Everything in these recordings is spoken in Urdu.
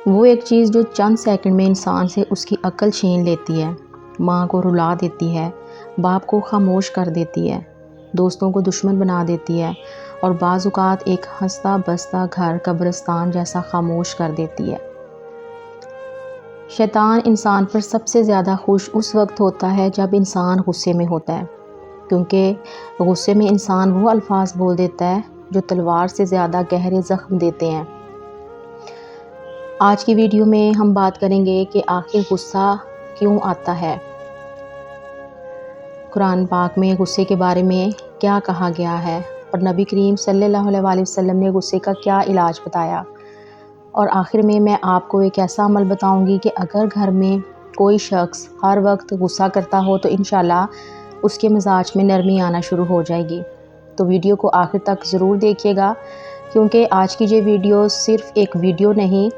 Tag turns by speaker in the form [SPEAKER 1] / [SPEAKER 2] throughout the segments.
[SPEAKER 1] وہ ایک چیز جو چند سیکنڈ میں انسان سے اس کی عقل چھین لیتی ہے، ماں کو رلا دیتی ہے، باپ کو خاموش کر دیتی ہے، دوستوں کو دشمن بنا دیتی ہے اور بعض اوقات ایک ہنستا بستا گھر قبرستان جیسا خاموش کر دیتی ہے۔ شیطان انسان پر سب سے زیادہ خوش اس وقت ہوتا ہے جب انسان غصے میں ہوتا ہے، کیونکہ غصے میں انسان وہ الفاظ بول دیتا ہے جو تلوار سے زیادہ گہرے زخم دیتے ہیں۔ آج کی ویڈیو میں ہم بات کریں گے کہ آخر غصہ کیوں آتا ہے، قرآن پاک میں غصے کے بارے میں کیا کہا گیا ہے اور نبی کریم صلی اللہ علیہ وسلم نے غصے کا کیا علاج بتایا، اور آخر میں آپ کو ایک ایسا عمل بتاؤں گی کہ اگر گھر میں کوئی شخص ہر وقت غصہ کرتا ہو تو انشاءاللہ اس کے مزاج میں نرمی آنا شروع ہو جائے گی۔ تو ویڈیو کو آخر تک ضرور دیکھیے گا، کیونکہ آج کی یہ ویڈیو صرف ایک ویڈیو نہیں،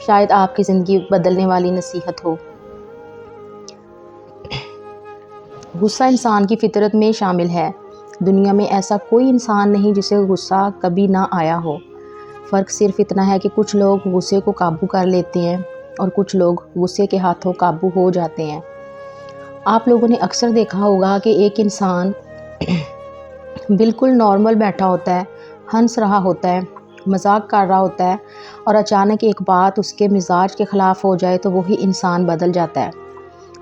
[SPEAKER 1] شاید آپ کی زندگی بدلنے والی نصیحت ہو۔ غصہ انسان کی فطرت میں شامل ہے۔ دنیا میں ایسا کوئی انسان نہیں جسے غصہ کبھی نہ آیا ہو۔ فرق صرف اتنا ہے کہ کچھ لوگ غصے کو قابو کر لیتے ہیں اور کچھ لوگ غصے کے ہاتھوں قابو ہو جاتے ہیں۔ آپ لوگوں نے اکثر دیکھا ہوگا کہ ایک انسان بالکل نارمل بیٹھا ہوتا ہے، ہنس رہا ہوتا ہے، مذاق کر رہا ہوتا ہے، اور اچانک ایک بات اس کے مزاج کے خلاف ہو جائے تو وہی انسان بدل جاتا ہے۔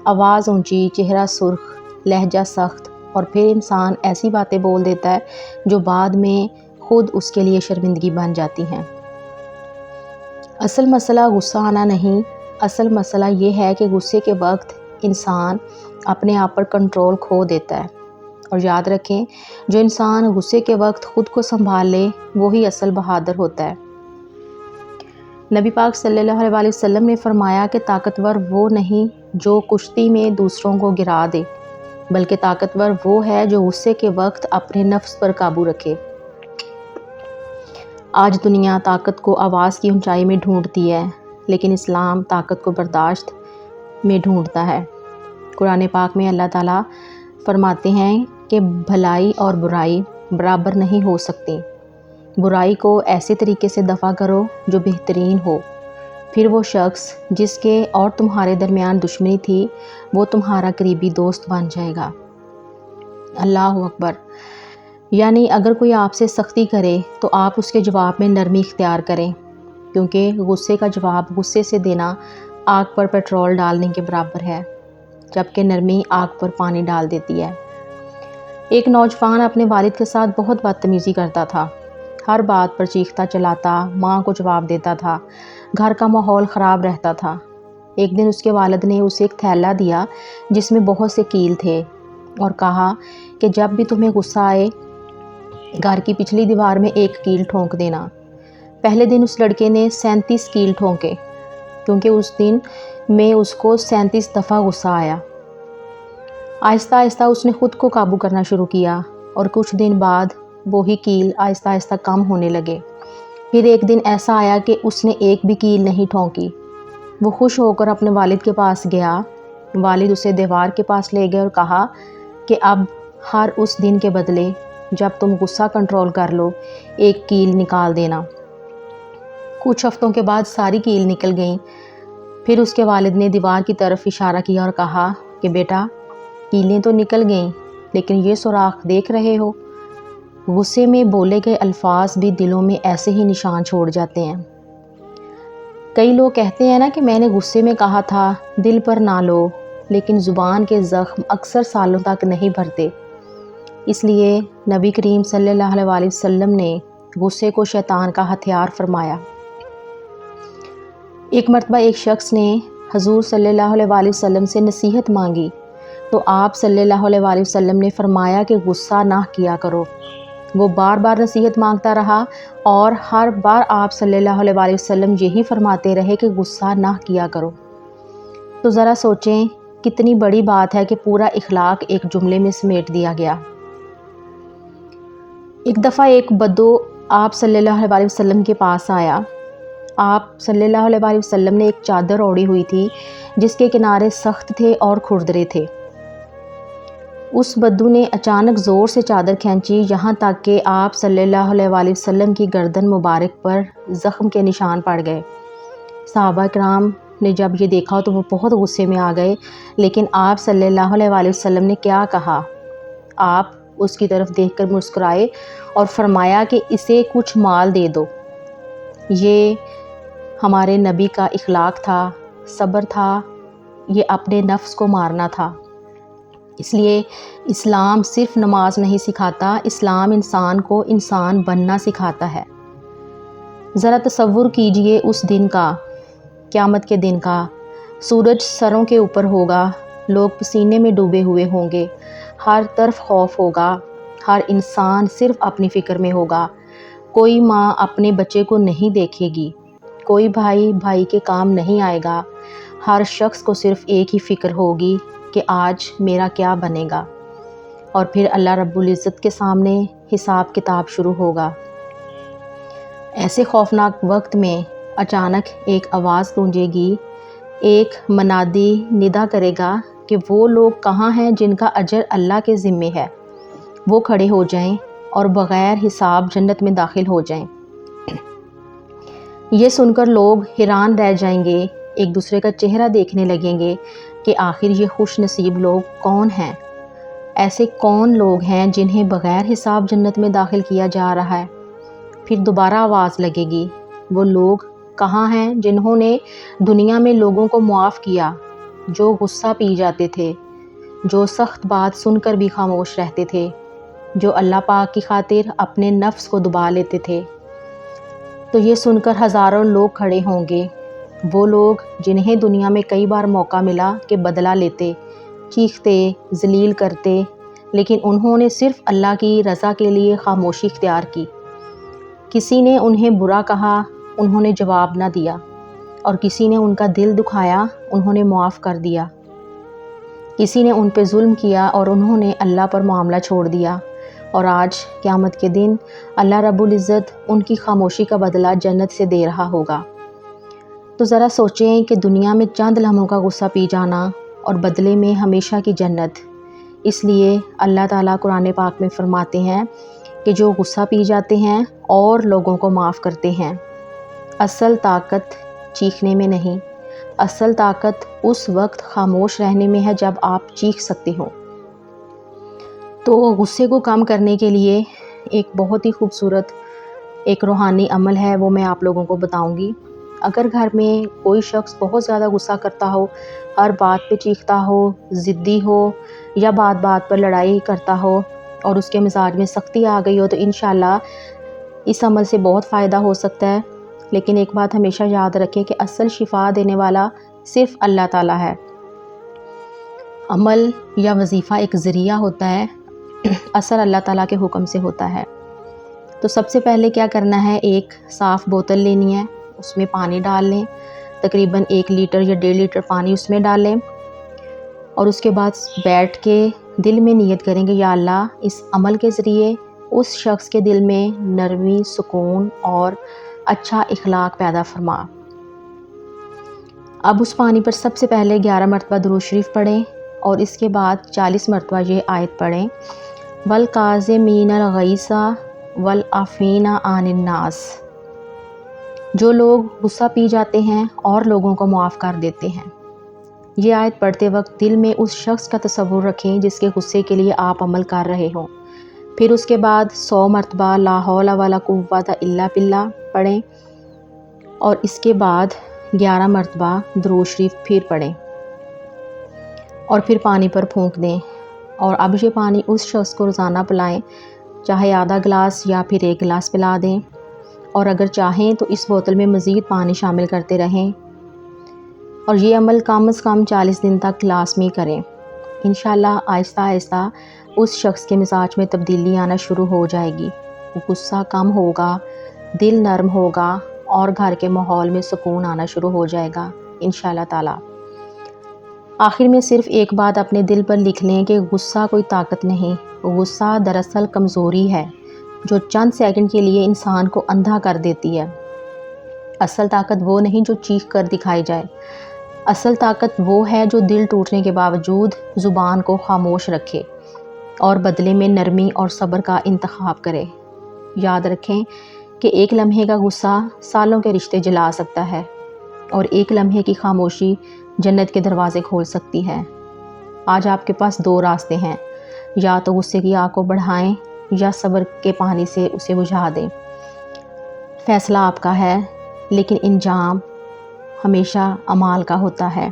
[SPEAKER 1] آواز اونچی، چہرہ سرخ، لہجہ سخت، اور پھر انسان ایسی باتیں بول دیتا ہے جو بعد میں خود اس کے لیے شرمندگی بن جاتی ہیں۔ اصل مسئلہ غصہ آنا نہیں، اصل مسئلہ یہ ہے کہ غصے کے وقت انسان اپنے آپ پر کنٹرول کھو دیتا ہے۔ اور یاد رکھیں، جو انسان غصے کے وقت خود کو سنبھال لے وہی اصل بہادر ہوتا ہے۔ نبی پاک صلی اللہ علیہ وسلم نے فرمایا کہ طاقتور وہ نہیں جو کشتی میں دوسروں کو گرا دے، بلکہ طاقتور وہ ہے جو غصے کے وقت اپنے نفس پر قابو رکھے۔ آج دنیا طاقت کو آواز کی اونچائی میں ڈھونڈتی ہے، لیکن اسلام طاقت کو برداشت میں ڈھونڈتا ہے۔ قرآن پاک میں اللہ تعالیٰ فرماتے ہیں کہ بھلائی اور برائی برابر نہیں ہو سکتی۔ برائی کو ایسے طریقے سے دفع کرو جو بہترین ہو، پھر وہ شخص جس کے اور تمہارے درمیان دشمنی تھی وہ تمہارا قریبی دوست بن جائے گا۔ اللہ اکبر! یعنی اگر کوئی آپ سے سختی کرے تو آپ اس کے جواب میں نرمی اختیار کریں، کیونکہ غصے کا جواب غصے سے دینا آگ پر پیٹرول ڈالنے کے برابر ہے، جبکہ نرمی آگ پر پانی ڈال دیتی ہے۔ ایک نوجوان اپنے والد کے ساتھ بہت بدتمیزی کرتا تھا، ہر بات پر چیختا چلاتا، ماں کو جواب دیتا تھا، گھر کا ماحول خراب رہتا تھا۔ ایک دن اس کے والد نے اسے ایک تھیلا دیا جس میں بہت سے کیل تھے اور کہا کہ جب بھی تمہیں غصہ آئے گھر کی پچھلی دیوار میں ایک کیل ٹھونک دینا۔ پہلے دن اس لڑکے نے 37 کیل ٹھونکے، کیونکہ اس دن میں اس کو 37 دفعہ غصہ آیا۔ آہستہ آہستہ اس نے خود کو قابو کرنا شروع کیا اور کچھ دن بعد وہی کیل آہستہ آہستہ کم ہونے لگے۔ پھر ایک دن ایسا آیا کہ اس نے ایک بھی کیل نہیں ٹھونکی۔ وہ خوش ہو کر اپنے والد کے پاس گیا۔ والد اسے دیوار کے پاس لے گئے اور کہا کہ اب ہر اس دن کے بدلے جب تم غصہ کنٹرول کر لو ایک کیل نکال دینا۔ کچھ ہفتوں کے بعد ساری کیل نکل گئیں۔ پھر اس کے والد نے دیوار کی طرف اشارہ کیا اور کہا کہ بیٹا، کیلیں تو نکل گئیں لیکن یہ سوراخ دیکھ رہے ہو؟ غصے میں بولے گئے الفاظ بھی دلوں میں ایسے ہی نشان چھوڑ جاتے ہیں۔ کئی لوگ کہتے ہیں نا کہ میں نے غصے میں کہا تھا دل پر نہ لو، لیکن زبان کے زخم اکثر سالوں تک نہیں بھرتے۔ اس لیے نبی کریم صلی اللہ علیہ وسلم نے غصے کو شیطان کا ہتھیار فرمایا۔ ایک مرتبہ ایک شخص نے حضور صلی اللہ علیہ وسلم سے نصیحت مانگی تو آپ صلی اللہ علیہ وسلم نے فرمایا کہ غصہ نہ کیا کرو۔ وہ بار بار نصیحت مانگتا رہا اور ہر بار آپ صلی اللہ علیہ وسلم یہی فرماتے رہے کہ غصہ نہ کیا کرو۔ تو ذرا سوچیں کتنی بڑی بات ہے کہ پورا اخلاق ایک جملے میں سمیٹ دیا گیا۔ ایک دفعہ ایک بدو آپ صلی اللہ علیہ وسلم کے پاس آیا۔ آپ صلی اللہ علیہ وسلم نے ایک چادر اوڑھی ہوئی تھی جس کے کنارے سخت تھے اور کھردرے تھے۔ اس بدو نے اچانک زور سے چادر کھینچی، یہاں تک کہ آپ صلی اللہ علیہ وسلم کی گردن مبارک پر زخم کے نشان پڑ گئے۔ صحابہ کرام نے جب یہ دیکھا تو وہ بہت غصے میں آ گئے، لیکن آپ صلی اللہ علیہ وآلہ وسلم نے کیا کہا؟ آپ اس کی طرف دیکھ کر مسکرائے اور فرمایا کہ اسے کچھ مال دے دو۔ یہ ہمارے نبی کا اخلاق تھا، صبر تھا، یہ اپنے نفس کو مارنا تھا۔ اس لیے اسلام صرف نماز نہیں سکھاتا، اسلام انسان کو انسان بننا سکھاتا ہے۔ ذرا تصور کیجئے اس دن کا، قیامت کے دن کا۔ سورج سروں کے اوپر ہوگا، لوگ پسینے میں ڈوبے ہوئے ہوں گے، ہر طرف خوف ہوگا، ہر انسان صرف اپنی فکر میں ہوگا۔ کوئی ماں اپنے بچے کو نہیں دیکھے گی، کوئی بھائی بھائی کے کام نہیں آئے گا۔ ہر شخص کو صرف ایک ہی فکر ہوگی کہ آج میرا کیا بنے گا، اور پھر اللہ رب العزت کے سامنے حساب کتاب شروع ہوگا۔ ایسے خوفناک وقت میں اچانک ایک آواز گونجے گی، ایک منادی ندا کرے گا کہ وہ لوگ کہاں ہیں جن کا اجر اللہ کے ذمے ہے، وہ کھڑے ہو جائیں اور بغیر حساب جنت میں داخل ہو جائیں۔ یہ سن کر لوگ حیران رہ جائیں گے، ایک دوسرے کا چہرہ دیکھنے لگیں گے کہ آخر یہ خوش نصیب لوگ کون ہیں، ایسے کون لوگ ہیں جنہیں بغیر حساب جنت میں داخل کیا جا رہا ہے۔ پھر دوبارہ آواز لگے گی، وہ لوگ کہاں ہیں جنہوں نے دنیا میں لوگوں کو معاف کیا، جو غصہ پی جاتے تھے، جو سخت بات سن کر بھی خاموش رہتے تھے، جو اللہ پاک کی خاطر اپنے نفس کو دبا لیتے تھے۔ تو یہ سن کر ہزاروں لوگ کھڑے ہوں گے، وہ لوگ جنہیں دنیا میں کئی بار موقع ملا کہ بدلہ لیتے، چیختے، ذلیل کرتے، لیکن انہوں نے صرف اللہ کی رضا کے لیے خاموشی اختیار کی۔ کسی نے انہیں برا کہا، انہوں نے جواب نہ دیا، اور کسی نے ان کا دل دکھایا، انہوں نے معاف کر دیا۔ کسی نے ان پہ ظلم کیا اور انہوں نے اللہ پر معاملہ چھوڑ دیا، اور آج قیامت کے دن اللہ رب العزت ان کی خاموشی کا بدلہ جنت سے دے رہا ہوگا۔ تو ذرا سوچیں کہ دنیا میں چند لمحوں کا غصہ پی جانا اور بدلے میں ہمیشہ کی جنت۔ اس لیے اللہ تعالیٰ قرآن پاک میں فرماتے ہیں کہ جو غصہ پی جاتے ہیں اور لوگوں کو معاف کرتے ہیں، اصل طاقت چیخنے میں نہیں، اصل طاقت اس وقت خاموش رہنے میں ہے جب آپ چیخ سکتے ہو۔ تو غصے کو کم کرنے کے لیے ایک بہت ہی خوبصورت ایک روحانی عمل ہے، وہ میں آپ لوگوں کو بتاؤں گی۔ اگر گھر میں کوئی شخص بہت زیادہ غصہ کرتا ہو، ہر بات پہ چیختا ہو، ضدی ہو، یا بات بات پر لڑائی کرتا ہو اور اس کے مزاج میں سختی آ گئی ہو، تو انشاءاللہ اس عمل سے بہت فائدہ ہو سکتا ہے۔ لیکن ایک بات ہمیشہ یاد رکھیں کہ اصل شفا دینے والا صرف اللہ تعالیٰ ہے۔ عمل یا وظیفہ ایک ذریعہ ہوتا ہے، اثر اللہ تعالیٰ کے حکم سے ہوتا ہے۔ تو سب سے پہلے کیا کرنا ہے، ایک صاف بوتل لینی ہے، اس میں پانی ڈال لیں، تقریباً 1 لیٹر یا 1.5 لیٹر پانی اس میں ڈال لیں، اور اس کے بعد بیٹھ کے دل میں نیت کریں کہ یا اللہ اس عمل کے ذریعے اس شخص کے دل میں نرمی، سکون اور اچھا اخلاق پیدا فرما۔ اب اس پانی پر سب سے پہلے 11 مرتبہ درود شریف پڑھیں، اور اس کے بعد 40 مرتبہ یہ آیت پڑھیں، وَالْقَاظِمِينَ الْغَيْظَ وَالْعَافِينَ عَنِ النَّاسِ۔ جو لوگ غصہ پی جاتے ہیں اور لوگوں کو معاف کر دیتے ہیں۔ یہ آیت پڑھتے وقت دل میں اس شخص کا تصور رکھیں جس کے غصے کے لیے آپ عمل کر رہے ہوں۔ پھر اس کے بعد 100 مرتبہ لا حول ولا قوۃ الا باللہ پڑھیں، اور اس کے بعد 11 مرتبہ درود شریف پھر پڑھیں، اور پھر پانی پر پھونک دیں۔ اور اب یہ پانی اس شخص کو روزانہ پلائیں، چاہے آدھا گلاس یا پھر 1 گلاس پلا دیں، اور اگر چاہیں تو اس بوتل میں مزید پانی شامل کرتے رہیں، اور یہ عمل کم از کم 40 دن تک لازمی کریں۔ انشاءاللہ آہستہ آہستہ اس شخص کے مزاج میں تبدیلی آنا شروع ہو جائے گی، غصہ کم ہوگا، دل نرم ہوگا، اور گھر کے ماحول میں سکون آنا شروع ہو جائے گا انشاءاللہ تعالی۔ آخر میں صرف ایک بات اپنے دل پر لکھ لیں کہ غصہ کوئی طاقت نہیں، غصہ دراصل کمزوری ہے جو چند سیکنڈ کے لیے انسان کو اندھا کر دیتی ہے۔ اصل طاقت وہ نہیں جو چیخ کر دکھائی جائے، اصل طاقت وہ ہے جو دل ٹوٹنے کے باوجود زبان کو خاموش رکھے اور بدلے میں نرمی اور صبر کا انتخاب کرے۔ یاد رکھیں کہ ایک لمحے کا غصہ سالوں کے رشتے جلا سکتا ہے۔ اور ایک لمحے کی خاموشی جنت کے دروازے کھول سکتی ہے۔ آج آپ کے پاس دو راستے ہیں، یا تو غصے کی آگ کو بڑھائیں یا صبر کے پانی سے اسے بجھا دیں۔ فیصلہ آپ کا ہے، لیکن انجام ہمیشہ اعمال کا ہوتا ہے۔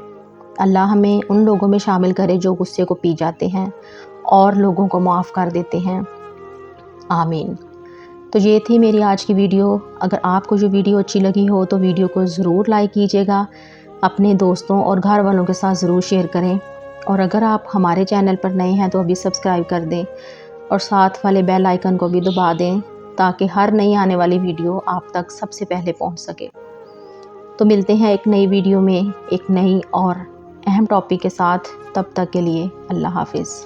[SPEAKER 1] اللہ ہمیں ان لوگوں میں شامل کرے جو غصے کو پی جاتے ہیں اور لوگوں کو معاف کر دیتے ہیں۔ آمین۔ تو یہ تھی میری آج کی ویڈیو۔ اگر آپ کو جو ویڈیو اچھی لگی ہو تو ویڈیو کو ضرور لائک کیجیے گا، اپنے دوستوں اور گھر والوں کے ساتھ ضرور شیئر کریں، اور اگر آپ ہمارے چینل پر نئے ہیں تو ابھی سبسکرائب کر دیں اور ساتھ والے بیل آئیکن کو بھی دبا دیں تاکہ ہر نئی آنے والی ویڈیو آپ تک سب سے پہلے پہنچ سکے۔ تو ملتے ہیں ایک نئی ویڈیو میں ایک نئی اور اہم ٹاپک کے ساتھ، تب تک کے لیے اللہ حافظ۔